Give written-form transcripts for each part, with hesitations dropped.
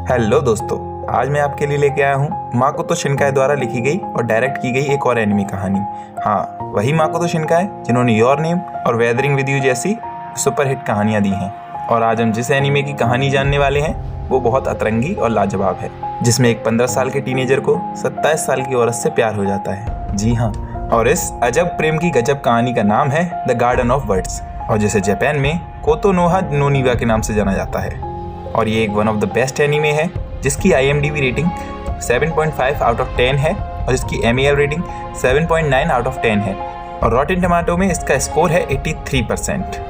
Hello दोस्तों, आज मैं आपके लिए लेके आया हूँ माकोतो शिनकाई द्वारा लिखी गई और डायरेक्ट की गई एक और एनिमे कहानी। हाँ, वही माकोतो शिनकाई जिन्होंने योर नेम और वेदरिंग विद यू जैसी सुपरहिट कहानियाँ दी हैं। और आज हम जिस एनिमे की कहानी जानने वाले हैं वो बहुत अतरंगी और लाजवाब है, जिसमें एक 15 साल के टीनेजर को 27 साल की औरत से प्यार हो जाता है। जी हाँ, और इस अजब प्रेम की गजब कहानी का नाम है द गार्डन ऑफ वर्ड्स, और जिसे जापान में कोतोनोहा नो निवा के नाम से जाना जाता है। और ये एक one of the best anime है जिसकी IMDb रेटिंग 7.5 आउट ऑफ 10 है और इसकी MAL रेटिंग 7.9 आउट ऑफ 10 है। और रॉटेन टमाटो में इसका स्कोर है 83%।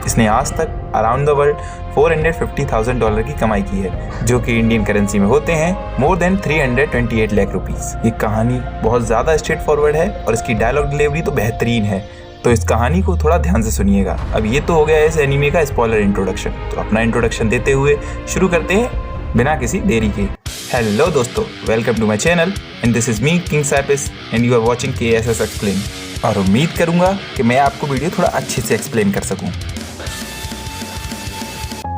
इसने आज तक अराउंड द वर्ल्ड $450,000 की कमाई की है, जो कि इंडियन करेंसी में होते हैं मोर देन 328 लाख रुपीस। ये कहानी बहुत ज़्यादा स्ट्रेट फॉरवर्ड है और इसकी डायलॉग डिलीवरी तो बेहतरीन है। तो इस कहानी को थोड़ा ध्यान से सुनिएगा। अब ये तो हो गया इस एनीमे का स्पॉइलर इंट्रोडक्शन, तो अपना इंट्रोडक्शन देते हुए शुरू करते हैं बिना किसी देरी के। हेलो दोस्तों, welcome to my channel and this is me King Sapis and you are watching KSS explain. और उम्मीद करूंगा कि मैं आपको वीडियो थोड़ा अच्छे से एक्सप्लेन कर सकूं।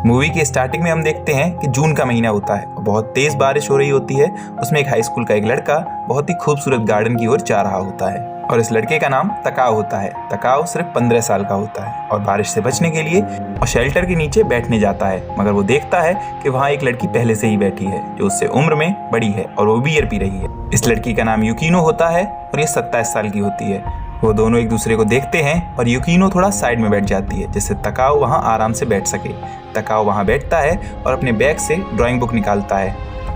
मूवी के स्टार्टिंग में हम देखते हैं कि जून का महीना होता है और बहुत तेज बारिश हो रही होती है। उसमें एक हाई स्कूल का एक लड़का बहुत ही खूबसूरत गार्डन की ओर जा रहा होता है और इस लड़के का नाम तकाओ होता है। तकाओ सिर्फ 15 साल का होता है और बारिश से बचने के लिए और शेल्टर के नीचे बैठने जाता है, मगर वो देखता है कि वहाँ एक लड़की पहले से ही बैठी है जो उससे उम्र में बड़ी है और वो बियर पी रही है। इस लड़की का नाम युकीनो होता है और ये 27 साल की होती है। वो दोनों एक दूसरे को देखते हैं और युकीनो थोड़ा साइड में बैठ जाती है जिससे तकाओ वहाँ आराम से बैठ सके। तकाओ वहाँ बैठता है और अपने बैग से ड्राइंग बुक निकालता है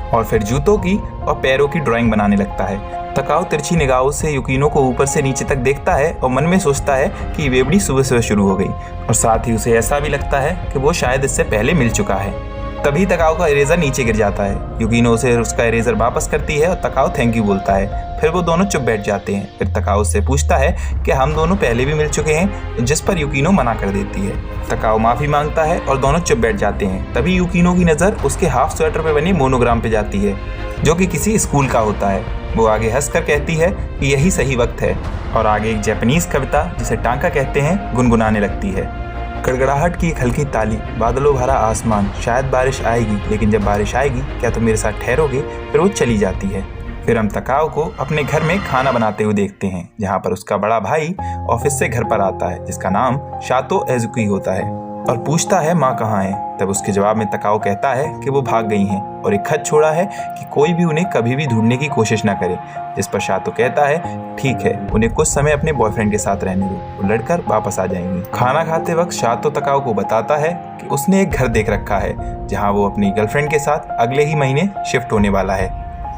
और फिर जूतों की और पैरों की ड्राइंग बनाने लगता है। तकाओ तिरछी निगाहों से युकीनो को ऊपर से नीचे तक देखता है और मन में सोचता है कि वेबड़ी सुबह सुबह शुरू हो गई, और साथ ही उसे ऐसा भी लगता है कि वो शायद इससे पहले मिल चुका है। तभी तकाओ का इरेजर नीचे गिर जाता है। युकीनो उसे उसका इरेजर वापस करती है और तकाओ थैंक यू बोलता है। फिर वो दोनों चुप बैठ जाते हैं। फिर तकाओ उससे पूछता है कि हम दोनों पहले भी मिल चुके हैं, जिस पर युकीनो मना कर देती है। तकाओ माफी मांगता है और दोनों चुप बैठ जाते हैं। तभी युकीनो की नज़र उसके हाफ स्वेटर पे बने मोनोग्राम पे जाती है जो कि किसी स्कूल का होता है। वो आगे हंसकर कहती है कि यही सही वक्त है, और आगे एक जापानीज कविता जिसे टांका कहते हैं गुनगुनाने लगती है। गड़गड़ाहट की एक हल्की ताली, बादलों भरा आसमान, शायद बारिश आएगी, लेकिन जब बारिश आएगी क्या तुम मेरे साथ ठहरोगे? फिर वो चली जाती है। फिर हम तकाओ को अपने घर में खाना बनाते हुए देखते हैं, जहाँ पर उसका बड़ा भाई ऑफिस से घर पर आता है जिसका नाम शातो एजुकी होता है और पूछता है माँ कहाँ है। तब उसके जवाब में तकाओ कहता है कि वो भाग गई हैं और एक खत छोड़ा है कि कोई भी उन्हें कभी भी ढूंढने की कोशिश ना करे, जिस पर शातो कहता है ठीक है, उन्हें कुछ समय अपने बॉयफ्रेंड के साथ रहने दो, वो लड़कर वापस आ जाएंगे। खाना खाते वक्त शातो तकाओ को बताता है कि उसने एक घर देख रखा है जहाँ वो अपनी गर्लफ्रेंड के साथ अगले ही महीने शिफ्ट होने वाला है।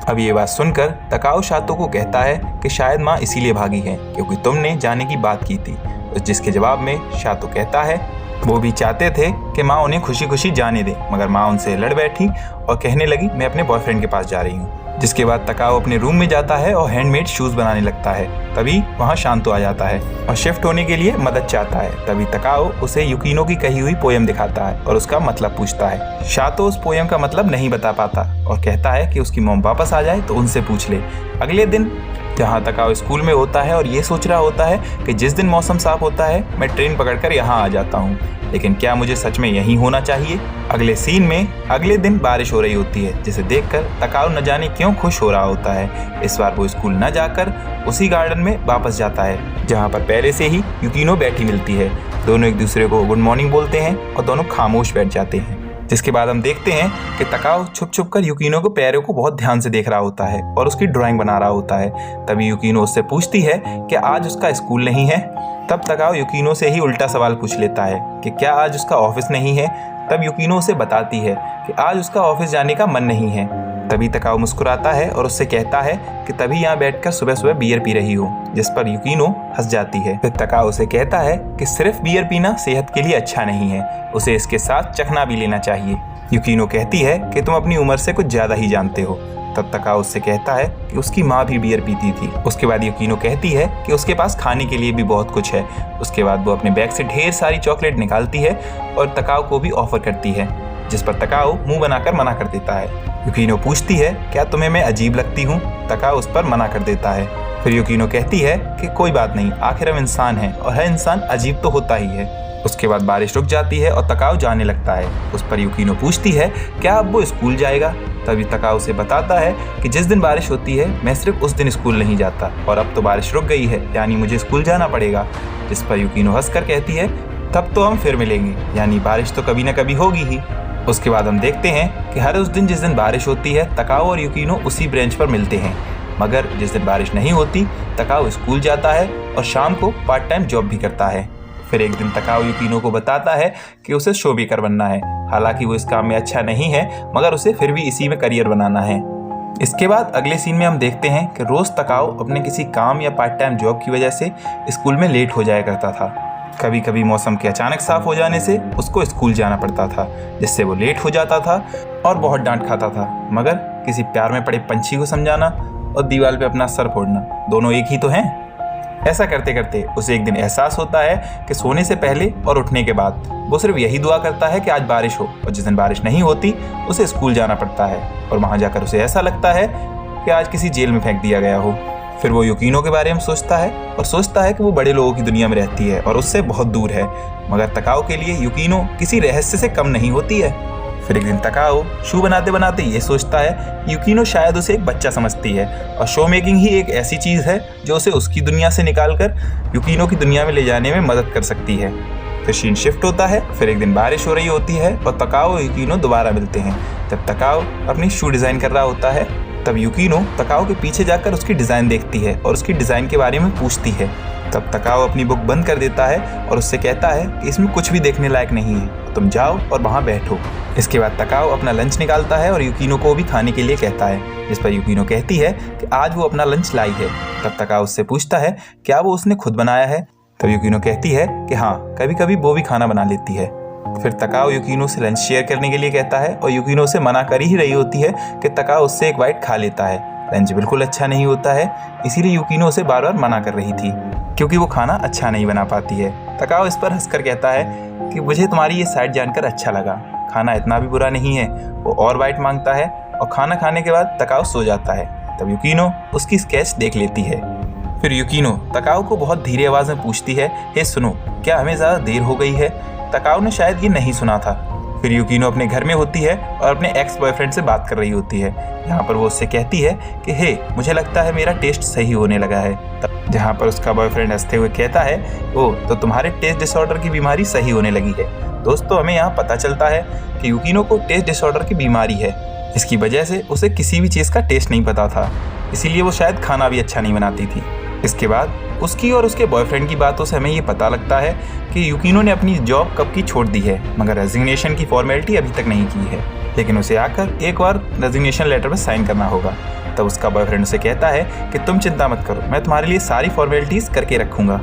अब ये बात सुनकर तकाओ शातो को कहता है कि शायद माँ इसीलिए भागी है क्योंकि तुमने जाने की बात की थी, जिसके जवाब में शातो कहता है वो भी चाहते थे कि माँ उन्हें खुशी खुशी जाने दे, मगर माँ उनसे लड़ बैठी और कहने लगी मैं अपने बॉयफ्रेंड के पास जा रही हूँ। जिसके बाद तकाओ अपने रूम में जाता है और हैंडमेड शूज बनाने लगता है। तभी वहाँ शांतो आ जाता है और शिफ्ट होने के लिए मदद चाहता है। तभी तकाओ उसे युकीनो की कही हुई पोयम दिखाता है और उसका मतलब पूछता है। शातो उस पोयम का मतलब नहीं बता पाता और कहता है कि उसकी मॉम वापस आ जाए तो उनसे पूछ ले। अगले दिन जहाँ तकाओ स्कूल में होता है और ये सोच रहा होता है कि जिस दिन मौसम साफ होता है मैं ट्रेन पकड़कर यहाँ आ जाता हूँ, लेकिन क्या मुझे सच में यहीं होना चाहिए? अगले सीन में अगले दिन बारिश हो रही होती है, जिसे देखकर तकाओ न जाने क्यों खुश हो रहा होता है। इस बार वो स्कूल न जाकर उसी गार्डन में वापस जाता है जहाँ पर पहले से ही युकीनो बैठी मिलती है। दोनों एक दूसरे को गुड मॉर्निंग बोलते हैं और दोनों खामोश बैठ जाते हैं। जिसके बाद हम देखते हैं कि तकाओ छुप छुप कर युकीनो को पैरों को बहुत ध्यान से देख रहा होता है और उसकी ड्राइंग बना रहा होता है। तभी युकीनो उससे पूछती है कि आज उसका स्कूल नहीं है। तब तकाओ युकीनो से ही उल्टा सवाल पूछ लेता है कि क्या आज उसका ऑफिस नहीं है। तब युकीनो उसे बताती है कि आज उसका ऑफिस जाने का मन नहीं है। तभी तकाओ मुस्कुराता है और उससे कहता है कि तभी यहाँ बैठकर सुबह सुबह बियर पी रही हो, जिस पर युकीनो हंस जाती है। फिर तकाओ उसे कहता है कि सिर्फ बियर पीना सेहत के लिए अच्छा नहीं है, उसे इसके साथ चखना भी लेना चाहिए। युकीनो कहती है कि तुम अपनी उम्र से कुछ ज्यादा ही जानते हो। तब तकाओ उससे कहता है कि उसकी माँ भी बियर पीती थी। उसके बाद युकीनो कहती है कि उसके पास खाने के लिए भी बहुत कुछ है। उसके बाद वो अपने बैग से ढेर सारी चॉकलेट निकालती है और तकाओ को भी ऑफर करती है, जिस पर तकाओ मुंह बनाकर मना कर देता है। युकीनो पूछती है क्या तुम्हें मैं अजीब लगती हूँ? तकाओ उस पर मना कर देता है। फिर युकीनो कहती है कि कोई बात नहीं, आखिर हम इंसान हैं और हर इंसान अजीब तो होता ही है। उसके बाद बारिश रुक जाती है और तकाओ जाने लगता है। उस पर युकीनो पूछती है क्या अब वो स्कूल जाएगा। तभी तकाओ उसे बताता है कि जिस दिन बारिश होती है मैं सिर्फ उस दिन स्कूल नहीं जाता और अब तो बारिश रुक गई है यानी मुझे स्कूल जाना पड़ेगा। जिस पर युकीनो हंसकर कहती है तब तो हम फिर मिलेंगे, यानी बारिश तो कभी न कभी होगी ही। उसके बाद हम देखते हैं कि हर उस दिन जिस दिन बारिश होती है तकाओ और युकीनो उसी ब्रेंच पर मिलते हैं, मगर जिस दिन बारिश नहीं होती तकाओ स्कूल जाता है और शाम को पार्ट टाइम जॉब भी करता है। फिर एक दिन तकाओ युकीनो को बताता है कि उसे शो मेकर बनना है। हालांकि वो इस काम में अच्छा नहीं है मगर उसे फिर भी इसी में करियर बनाना है। इसके बाद अगले सीन में हम देखते हैं कि रोज तकाओ अपने किसी काम या पार्ट टाइम जॉब की वजह से स्कूल में लेट हो जाया करता था। कभी कभी मौसम के अचानक साफ हो जाने से उसको स्कूल जाना पड़ता था, जिससे वो लेट हो जाता था और बहुत डांट खाता था। मगर किसी प्यार में पड़े पंछी को समझाना और दीवार पे अपना सर फोड़ना दोनों एक ही तो हैं। ऐसा करते करते उसे एक दिन एहसास होता है कि सोने से पहले और उठने के बाद वो सिर्फ यही दुआ करता है कि आज बारिश हो, और जिस दिन बारिश नहीं होती उसे स्कूल जाना पड़ता है और वहाँ जाकर उसे ऐसा लगता है कि आज किसी जेल में फेंक दिया गया हो। फिर वो युकीनो के बारे में सोचता है और सोचता है कि वो बड़े लोगों की दुनिया में रहती है और उससे बहुत दूर है, मगर तकाओ के लिए युकीनो किसी रहस्य से कम नहीं होती है। फिर एक दिन तकाओ शू बनाते बनाते ये सोचता है युकीनो शायद उसे एक बच्चा समझती है और शो मेकिंग ही एक ऐसी चीज़ है जो उसे उसकी दुनिया से निकालकर युकीनो की दुनिया में ले जाने में मदद कर सकती है। फिर सीन शिफ्ट होता है। फिर एक दिन बारिश हो रही होती है और तकाओ और युकीनो दोबारा मिलते हैं। जब तकाओ अपनी शू डिज़ाइन कर रहा होता है तब युकीनो तकाओ के पीछे जाकर उसकी डिज़ाइन देखती है और उसकी डिज़ाइन के बारे में पूछती है। तब तकाओ अपनी बुक बंद कर देता है और उससे कहता है कि इसमें कुछ भी देखने लायक नहीं है, तुम जाओ और वहाँ बैठो। इसके बाद तकाओ अपना लंच निकालता है और युकीनो को भी खाने के लिए कहता है, जिस पर युकीनो कहती है कि आज वो अपना लंच लाई है। तब तकाओ उससे पूछता है क्या वो उसने खुद बनाया है। तब युकीनो कहती है कि हाँ, कभी कभी वो भी खाना बना लेती है। फिर तकाओ युकीनो से लंच शेयर करने के लिए कहता है और युकीनो उसे मना कर ही रही होती है कि तकाओ उससे एक बाइट खा लेता है। लंच बिल्कुल अच्छा नहीं होता है, इसीलिए युकीनो उसे बार बार मना कर रही थी क्योंकि वो खाना अच्छा नहीं बना पाती है। तकाओ इस पर हंसकर कहता है कि मुझे तुम्हारी ये साइड जानकर अच्छा लगा, खाना इतना भी बुरा नहीं है। वो और बाइट मांगता है और खाना खाने के बाद तकाओ सो जाता है। तब युकीनो उसकी स्केच देख लेती है। फिर युकीनो तकाओ को बहुत धीरे आवाज़ में पूछती है, हे सुनो, क्या हमें ज़्यादा देर हो गई है। तकाओ ने शायद ये नहीं सुना था। फिर युकीनो अपने घर में होती है और अपने एक्स बॉयफ्रेंड से बात कर रही होती है। यहाँ पर वो उससे कहती है कि हे, मुझे लगता है मेरा टेस्ट सही होने लगा है। जहाँ पर उसका बॉयफ्रेंड हंसते हुए कहता है, ओह, तो तुम्हारे टेस्ट डिसऑर्डर की बीमारी सही होने लगी है। दोस्तों, हमें यहाँ पता चलता है कि युकीनो को टेस्ट डिसऑर्डर की बीमारी है। इसकी वजह से उसे किसी भी चीज़ का टेस्ट नहीं पता था, इसीलिए वो शायद खाना भी अच्छा नहीं बनाती थी। इसके बाद उसकी और उसके बॉयफ्रेंड की बातों से हमें ये पता लगता है कि युकीनो ने अपनी जॉब कब की छोड़ दी है, मगर रेजिग्नेशन की फॉर्मेलिटी अभी तक नहीं की है। लेकिन उसे आकर एक बार रेजिग्नेशन लेटर पर साइन करना होगा। तब उसका बॉयफ्रेंड उसे कहता है कि तुम चिंता मत करो, मैं तुम्हारे लिए सारी फॉर्मेलिटीज़ करके रखूँगा।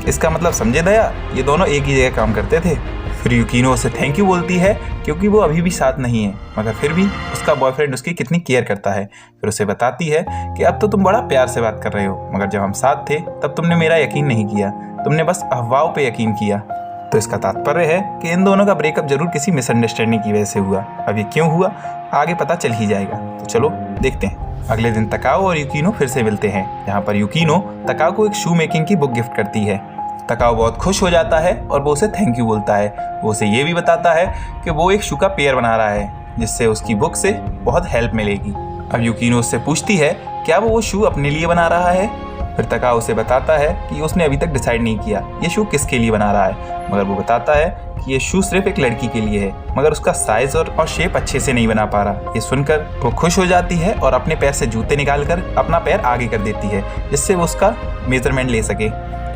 इसका मतलब समझे दया, ये दोनों एक ही जगह काम करते थे। फिर युकीनो उसे थैंक यू बोलती है क्योंकि वो अभी भी साथ नहीं है, मगर फिर भी उसका बॉयफ्रेंड उसकी कितनी केयर करता है। फिर उसे बताती है कि अब तो तुम बड़ा प्यार से बात कर रहे हो, मगर जब हम साथ थे तब तुमने मेरा यकीन नहीं किया, तुमने बस अफवाहों पे यकीन किया। तो इसका तात्पर्य है कि इन दोनों का ब्रेकअप जरूर किसी मिसअंडरस्टैंडिंग की वजह से हुआ। अब ये क्यों हुआ आगे पता चल ही जाएगा, तो चलो देखते हैं। अगले दिन तकाओ और युकीनो फिर से मिलते हैं, जहाँ पर युकीनो तकाओ को एक शू मेकिंग की बुक गिफ्ट करती है। तकाओ बहुत खुश हो जाता है और वो उसे थैंक यू बोलता है। वो उसे ये भी बताता है कि वो एक शू का पेयर बना रहा है, जिससे उसकी बुक से बहुत हेल्प मिलेगी। अब युकीनो उससे पूछती है क्या वो शू अपने लिए बना रहा है। फिर तकाओ उसे बताता है कि उसने अभी तक डिसाइड नहीं किया ये शू किसके लिए बना रहा है, मगर वो बताता है कि ये शू सिर्फ एक लड़की के लिए है, मगर उसका साइज और शेप अच्छे से नहीं बना पा रहा। ये सुनकर वो खुश हो जाती है और अपने पैर से जूते निकालकर अपना पैर आगे कर देती है, जिससे वो उसका मेजरमेंट ले सके।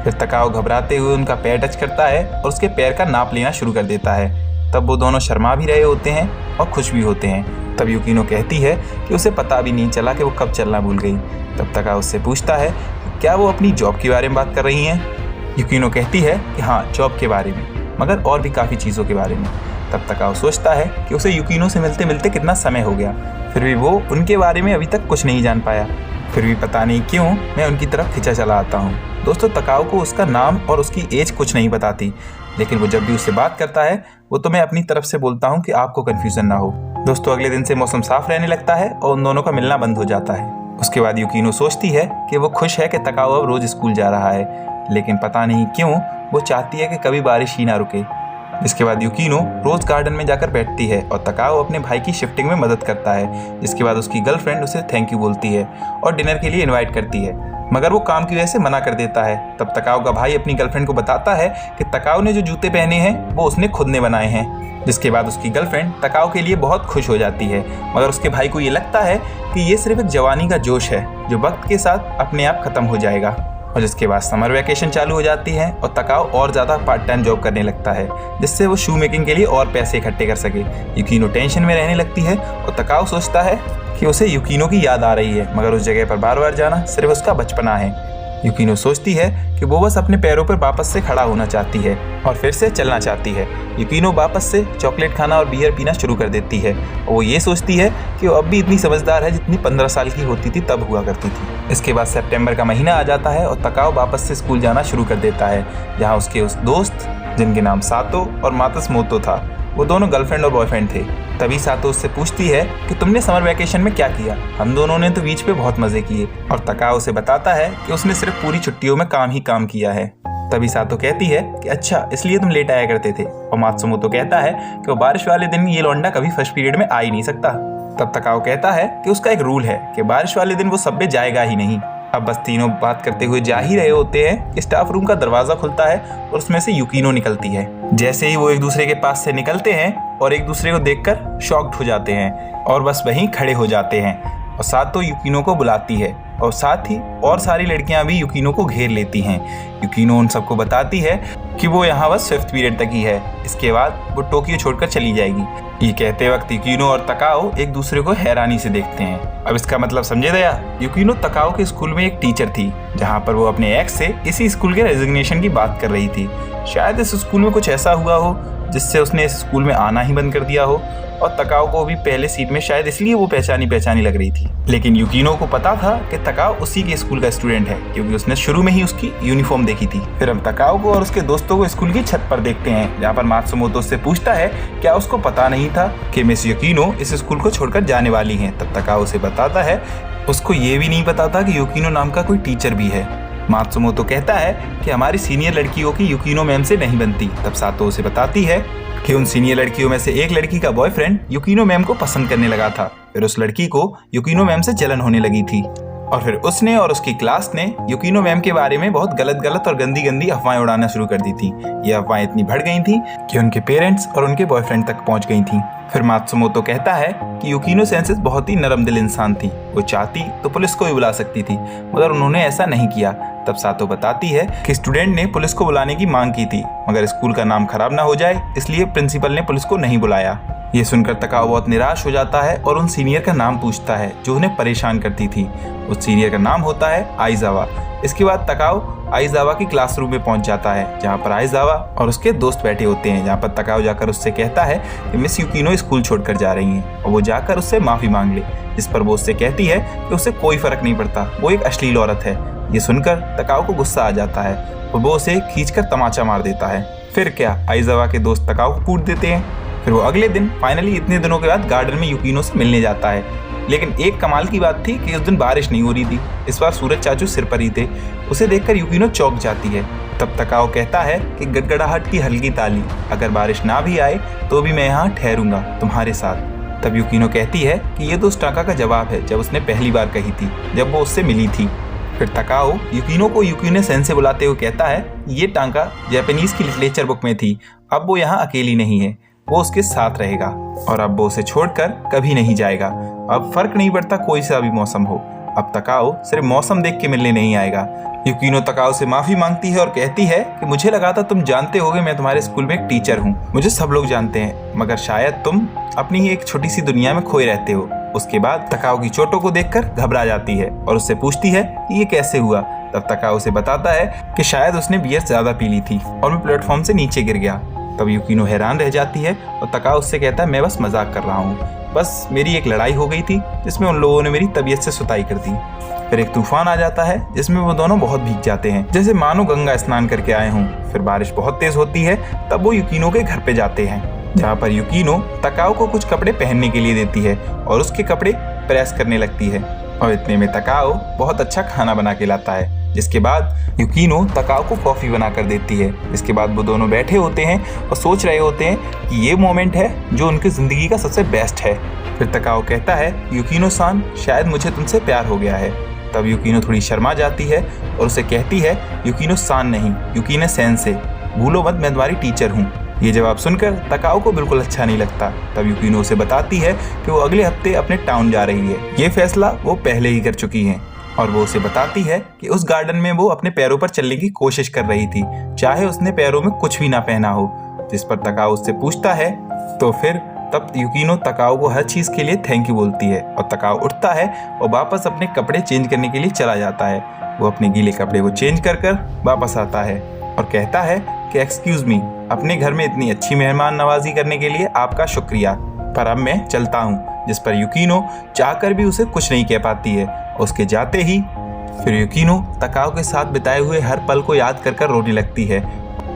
फिर तकाओ घबराते हुए उनका पैर टच करता है और उसके पैर का नाप लेना शुरू कर देता है। तब वो दोनों शर्मा भी रहे होते हैं और खुश भी होते हैं। तब युकीनो कहती है कि उसे पता भी नहीं चला कि वो कब चलना भूल गई। तब तकाओ उससे पूछता है क्या वो अपनी जॉब के बारे में बात कर रही हैं। युकीनो कहती है कि हाँ, जॉब के बारे में, मगर और भी काफ़ी चीज़ों के बारे में। तब तकाओ सोचता है कि उसे युकीनो से मिलते मिलते कितना समय हो गया, फिर भी वो उनके बारे में अभी तक कुछ नहीं जान पाया। फिर भी पता नहीं क्यों मैं उनकी तरफ खिंचा चला आता हूँ। दोस्तों, तकाओ को उसका नाम और उसकी एज कुछ नहीं बताती, लेकिन वो जब भी उससे बात करता है वो तो मैं अपनी तरफ से बोलता हूँ कि आपको कन्फ्यूजन ना हो। दोस्तों, अगले दिन से मौसम साफ रहने लगता है और उन दोनों का मिलना बंद हो जाता है। उसके बाद युकीनो सोचती है कि वो खुश है कि तकाओ अब रोज स्कूल जा रहा है, लेकिन पता नहीं क्यों वो चाहती है कि कभी बारिश ही ना रुके। इसके बाद यूकिनो रोज गार्डन में जाकर बैठती है और तकाओ अपने भाई की शिफ्टिंग में मदद करता है। जिसके बाद उसकी गर्लफ्रेंड उसे थैंक यू बोलती है और डिनर के लिए इनवाइट करती है, मगर वो काम की वजह से मना कर देता है। तब तकाओ का भाई अपनी गर्लफ्रेंड को बताता है कि तकाओ ने जो जूते पहने हैं वो उसने खुद ने बनाए हैं। जिसके बाद उसकी गर्लफ्रेंड तकाओ के लिए बहुत खुश हो जाती है, मगर उसके भाई को ये लगता है कि ये सिर्फ एक जवानी का जोश है जो वक्त के साथ अपने आप खत्म हो जाएगा। और जिसके बाद समर वैकेशन चालू हो जाती है और तकाओ और ज़्यादा पार्ट टाइम जॉब करने लगता है, जिससे वो शू मेकिंग के लिए और पैसे इकट्ठे कर सके। यूकिनो टेंशन में रहने लगती है और तकाओ सोचता है कि उसे यूकिनो की याद आ रही है, मगर उस जगह पर बार बार जाना सिर्फ उसका बचपना है। यूकिनो सोचती है कि वो बस अपने पैरों पर वापस से खड़ा होना चाहती है और फिर से चलना चाहती है। यूकिनो वापस से चॉकलेट खाना और बियर पीना शुरू कर देती है और वो ये सोचती है कि वो अब भी इतनी समझदार है जितनी 15 साल की होती थी तब हुआ करती थी। इसके बाद सितंबर का महीना आ जाता है और तकाओ वापस से स्कूल जाना शुरू कर देता है, जहाँ उसके उस दोस्त जिनके नाम सातो और मातसुमोतो था, वो दोनों गर्लफ्रेंड और बॉयफ्रेंड थे। तभी सातो उससे पूछती है कि तुमने समर वैकेशन में क्या किया? हम दोनों ने तो बीच पे बहुत मजे किए। और तकाओ उसे बताता है कि उसने सिर्फ पूरी छुट्टियों में काम ही काम किया है। तभी सातो कहती है कि अच्छा, इसलिए तुम लेट आया करते थे। और मात्सुमोतो कहता है कि वो बारिश वाले दिन ये लौंडा कभी फर्स्ट पीरियड में आ ही नहीं सकता। तब तकाओ कहता है कि उसका एक रूल है कि बारिश वाले दिन वो सब में जाएगा ही नहीं। अब बस तीनों बात करते हुए जा ही रहे होते हैं कि स्टाफ रूम का दरवाजा खुलता है और उसमें से यूकिनो निकलती है। जैसे ही वो एक दूसरे के पास से निकलते हैं और एक दूसरे को देखकर शॉक्ड हो जाते हैं और बस वहीं खड़े हो जाते हैं। और सातो यूकिनो को बुलाती है और साथ ही और सारी लड़कियां भी यूकिनो को घेर लेती हैं। यूकिनो उन सबको बताती है कि वो यहाँ बस 5th पीरियड तक ही है, इसके बाद वो टोक्यो छोड़कर चली जाएगी। ये कहते वक्त यूकिनो और तकाओ एक दूसरे को हैरानी से देखते हैं। अब इसका मतलब समझे दया, यूकिनो तकाओ के स्कूल में एक टीचर थी, जहाँ पर वो अपने एक्स से इसी स्कूल के रेजिग्नेशन की बात कर रही थी। शायद इस स्कूल में कुछ ऐसा हुआ हो जिससे उसने इस स्कूल में आना ही बंद कर दिया हो और तकाओ को भी पहले सीट में शायद इसलिए वो पहचानी लग रही थी। लेकिन यूकिनो को पता था कि तकाओ उसी के स्कूल का स्टूडेंट है, क्योंकि उसने शुरू में ही उसकी यूनिफॉर्म देखी थी। फिर हम तकाओ को और उसके दोस्तों को स्कूल की छत पर देखते हैं, जहाँ पर मात्सुमोतो से पूछता है क्या उसको पता नहीं था कि मिस यूकिनो इस स्कूल को छोड़कर जाने वाली हैं। तब तकाओ उसे बताता है उसको ये भी नहीं पता था कि यूकिनो नाम का कोई टीचर भी है। मात्सुमोतो कहता है कि हमारी सीनियर लड़कियों की यूकिनो मैम से नहीं बनती। तब सातो उसे बताती है कि उन सीनियर लड़कियों में से एक लड़की का बॉयफ्रेंड यूकिनो मैम को पसंद करने लगा था। फिर उस लड़की को यूकिनो मैम से जलन होने लगी थी और फिर उसने और उसकी क्लास ने यूकिनो मैम के बारे में बहुत गलत और गंदी अफवाहें उड़ाना शुरू कर दी थी। ये अफवाहें इतनी बढ़ गई थी कि उनके पेरेंट्स और उनके बॉयफ्रेंड तक पहुंच गई थी। फिर मात्सुमोतो कहता है कि यूकिनो सेंसेस बहुत ही नरम दिल इंसान थी, वो चाहती तो पुलिस को भी बुला सकती थी, मगर उन्होंने ऐसा नहीं किया। तब सातो बताती है कि स्टूडेंट ने पुलिस को बुलाने की मांग की थी, मगर स्कूल का नाम खराब ना हो जाए इसलिए प्रिंसिपल ने पुलिस को नहीं बुलाया। ये सुनकर तकाओ बहुत निराश हो जाता है और उन सीनियर का नाम पूछता है जो उन्हें परेशान करती थी। उस सीनियर का नाम होता है आइजावा। इसके बाद तकाओ आइजावा की क्लासरूम में पहुंच जाता है, जहां पर आइजावा और उसके दोस्त बैठे होते हैं। जहां पर तकाओ जाकर उससे कहता है कि मिस यूकिनो स्कूल छोड़कर जा रही हैं और वो जाकर उससे माफी मांग ले। इस पर वो उससे कहती है कि उसे कोई फर्क नहीं पड़ता, वो एक अश्लील औरत है। ये सुनकर तकाओ को गुस्सा आ जाता है और वो उसे खींचकर तमाचा मार देता है। फिर क्या, आइजावा के दोस्त तकाओ को कूट देते हैं। फिर वो अगले दिन फाइनली इतने दिनों के बाद गार्डन में यूकिनो से मिलने जाता है। लेकिन एक कमाल की बात थी कि उस दिन बारिश नहीं हो रही थी, इस बार सूरज चाचू सिर पर ही थे। उसे देखकर यूकिनो चौंक जाती है। तब तकाओ कहता है कि गड़गड़ाहट की हल्की ताली, अगर बारिश ना भी आए तो भी मैं यहाँ ठहरूंगा तुम्हारे साथ। तब यूकिनो कहती है कि ये तो उस टांका का जवाब है जब उसने पहली बार कही थी, जब वो उससे मिली थी। फिर तकाओ यूकिनो को यूकिनो सेंसे बुलाते हुए कहता है ये टांका जापानीज की लिटरेचर बुक में थी, अब वो यहाँ अकेली नहीं है, वो उसके साथ रहेगा और अब वो उसे छोड़कर कभी नहीं जाएगा। अब फर्क नहीं पड़ता कोई सा भी मौसम हो, अब तकाओ सिर्फ मौसम देख के मिलने नहीं आएगा। यूकिनो तकाओ से माफी मांगती है और कहती है कि मुझे लगा था तुम जानते होगे मैं तुम्हारे स्कूल में एक टीचर हूँ, मुझे सब लोग जानते हैं, मगर शायद तुम अपनी ही एक छोटी सी दुनिया में खोए रहते हो। उसके बाद तकाओ की चोटों को देखकर घबरा जाती है और उससे पूछती है कि ये कैसे हुआ। तब तकाओ उसे बताता है कि शायद उसने बियर ज्यादा पी ली थी और मैं प्लेटफॉर्म से नीचे गिर गया। तब यूकिनो हैरान रह जाती है और तकाओ उससे कहता है मैं बस मजाक कर रहा हूँ, बस मेरी एक लड़ाई हो गई थी जिसमें उन लोगों ने मेरी तबीयत से सुताई कर दी। फिर एक तूफान आ जाता है जिसमें वो दोनों बहुत भीग जाते हैं, जैसे मानो गंगा स्नान करके आए हों। फिर बारिश बहुत तेज होती है, तब वो यूकिनो के घर पे जाते हैं, जहाँ पर यूकिनो तकाओ को कुछ कपड़े पहनने के लिए देती है और उसके कपड़े प्रेस करने लगती है। और इतने में तकाओ बहुत अच्छा खाना बना के लाता है जिसके बाद युकीनो तकाओ को कॉफ़ी बना कर देती है। इसके बाद वो दोनों बैठे होते हैं और सोच रहे होते हैं कि ये मोमेंट है जो उनकी ज़िंदगी का सबसे बेस्ट है। फिर तकाओ कहता है, युकीनो सान, शायद मुझे तुमसे प्यार हो गया है। तब युकीनो थोड़ी शर्मा जाती है और उसे कहती है, युकीनो सान नहीं, युकीनो सेंसे, भूलो मत मैं तुम्हारी टीचर हूँ। ये जवाब सुनकर तकाओ को बिल्कुल अच्छा नहीं लगता। तब युकीनो उसे बताती है कि वो अगले हफ्ते अपने टाउन जा रही है। ये फैसला वो पहले ही कर चुकी हैं और वो उसे बताती है कि उस गार्डन में वो अपने पैरों पर चलने की कोशिश कर रही थी, चाहे उसने पैरों में कुछ भी ना पहना हो। जिस पर तकाओ उससे पूछता है तो फिर तब युकीनो तकाओ को हर चीज़ के लिए थैंक यू बोलती है और तकाओ उठता है और वापस अपने कपड़े चेंज करने के लिए चला जाता है। वो अपने गीले कपड़े को चेंज कर वापस आता है और कहता है कि एक्सक्यूज़ मी, अपने घर में इतनी अच्छी मेहमान नवाजी करने के लिए आपका शुक्रिया, पर अब मैं चलता हूँ। जिस पर युकीनो चाहकर भी उसे कुछ नहीं कह पाती है। उसके जाते ही फिर युकीनो तकाओ के साथ बिताए हुए हर पल को याद कर रोने लगती है।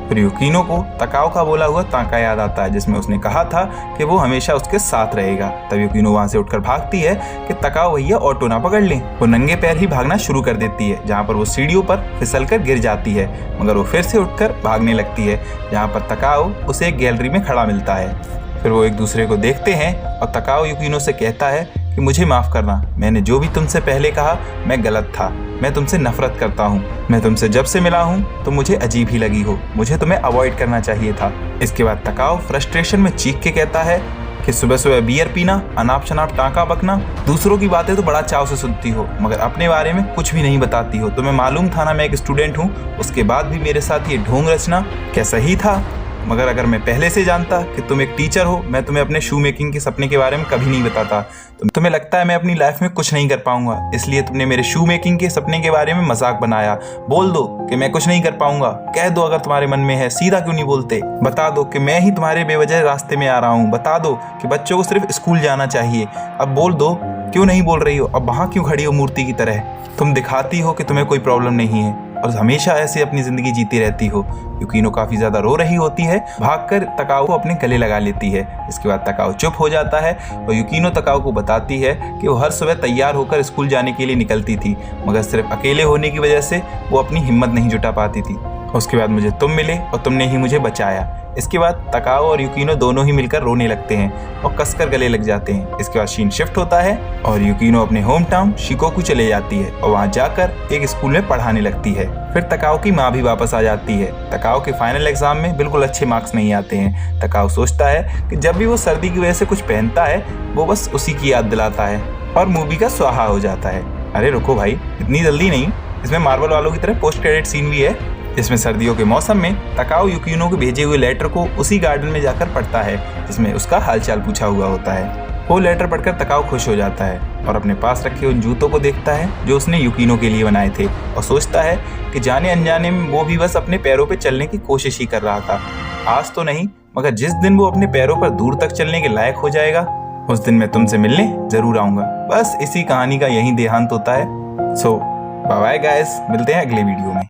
फिर युकीनो को तकाओ का बोला हुआ ताका याद आता है, जिसमें उसने कहा था कि वो हमेशा उसके साथ रहेगा। तब युकीनो वहाँ से उठकर भागती है कि तकाओ भैया ऑटो ना पकड़ लें। वो नंगे पैर ही भागना शुरू कर देती है, जहाँ पर वो सीढ़ियों पर फिसलकर गिर जाती है, मगर वो फिर से उठकर भागने लगती है, जहाँ पर तकाओ उसे एक गैलरी में खड़ा मिलता है। फिर वो एक दूसरे को देखते हैं और तकाओ युकीनो से कहता है कि मुझे माफ़ करना, मैंने जो भी तुमसे पहले कहा मैं गलत था, मैं तुमसे नफरत करता हूँ। मैं तुमसे जब से मिला हूँ तो मुझे अजीब ही लगी हो, मुझे तुम्हें अवॉइड करना चाहिए था। इसके बाद तकाओ फ्रस्ट्रेशन में चीख के कहता है कि सुबह सुबह बियर पीना, अनाप शनाप टाँका बकना, दूसरों की बातें तो बड़ा चाव से सुनती हो मगर अपने बारे में कुछ भी नहीं बताती हो। तुम्हें मालूम था ना मैं एक स्टूडेंट हूँ, उसके बाद भी मेरे साथ ये ढोंग रचना क्या सही था? मगर अगर मैं पहले से जानता कि तुम एक टीचर हो, मैं तुम्हें अपने शू मेकिंग के सपने के बारे में कभी नहीं बताता। तुम्हें लगता है मैं अपनी लाइफ में कुछ नहीं कर पाऊंगा, इसलिए तुमने मेरे शू मेकिंग के सपने के बारे में मजाक बनाया। बोल दो कि मैं कुछ नहीं कर पाऊंगा, कह दो अगर तुम्हारे मन में है, सीधा क्यों नहीं बोलते? बता दो कि मैं ही तुम्हारे बेवजह रास्ते में आ रहा हूँ, बता दो कि बच्चों को सिर्फ स्कूल जाना चाहिए। अब बोल दो, क्यों नहीं बोल रही हो? अब वहाँ क्यों खड़ी हो मूर्ति की तरह? तुम दिखाती हो कि तुम्हें कोई प्रॉब्लम नहीं है और हमेशा ऐसे अपनी ज़िंदगी जीती रहती हो। युकीनो काफ़ी ज़्यादा रो रही होती है, भागकर तकाओ को अपने गले लगा लेती है। इसके बाद तकाओ चुप हो जाता है और युकीनो तकाओ को बताती है कि वो हर सुबह तैयार होकर स्कूल जाने के लिए निकलती थी, मगर सिर्फ अकेले होने की वजह से वो अपनी हिम्मत नहीं जुटा पाती थी। उसके बाद मुझे तुम मिले और तुमने ही मुझे बचाया। इसके बाद तकाओ और युकीनो दोनों ही मिलकर रोने लगते हैं और कसकर गले लग जाते हैं। इसके बाद सीन शिफ्ट होता है और युकीनो अपने होम टाउन शिकोकू चले जाती है और वहाँ जाकर एक स्कूल में पढ़ाने लगती है। फिर तकाओ की माँ भी वापस आ जाती है। तकाओ के फाइनल एग्जाम में बिल्कुल अच्छे मार्क्स नहीं आते हैं। तकाओ सोचता है कि जब भी वो सर्दी की वजह से कुछ पहनता है वो बस उसी की याद दिलाता है और मूवी का स्वाहा हो जाता है। अरे रुको भाई, इतनी जल्दी नहीं, इसमें मार्वल वालों की तरह पोस्ट क्रेडिट सीन भी है। इसमें सर्दियों के मौसम में तकाओ युकीनो को भेजे हुए लेटर को उसी गार्डन में जाकर पढ़ता है, जिसमें उसका हालचाल पूछा हुआ होता है। वो लेटर पढ़कर तकाओ खुश हो जाता है और अपने पास रखे उन जूतों को देखता है जो उसने युकीनो के लिए बनाए थे और सोचता है कि जाने अनजाने में वो भी बस अपने पैरों पर चलने की कोशिश ही कर रहा था। आज तो नहीं, मगर जिस दिन वो अपने पैरों पर दूर तक चलने के लायक हो जाएगा उस दिन मैं तुमसे मिलने जरूर आऊँगा। बस इसी कहानी का यही देहांत होता है। सो बाय बाय गाइस, मिलते हैं अगले वीडियो में।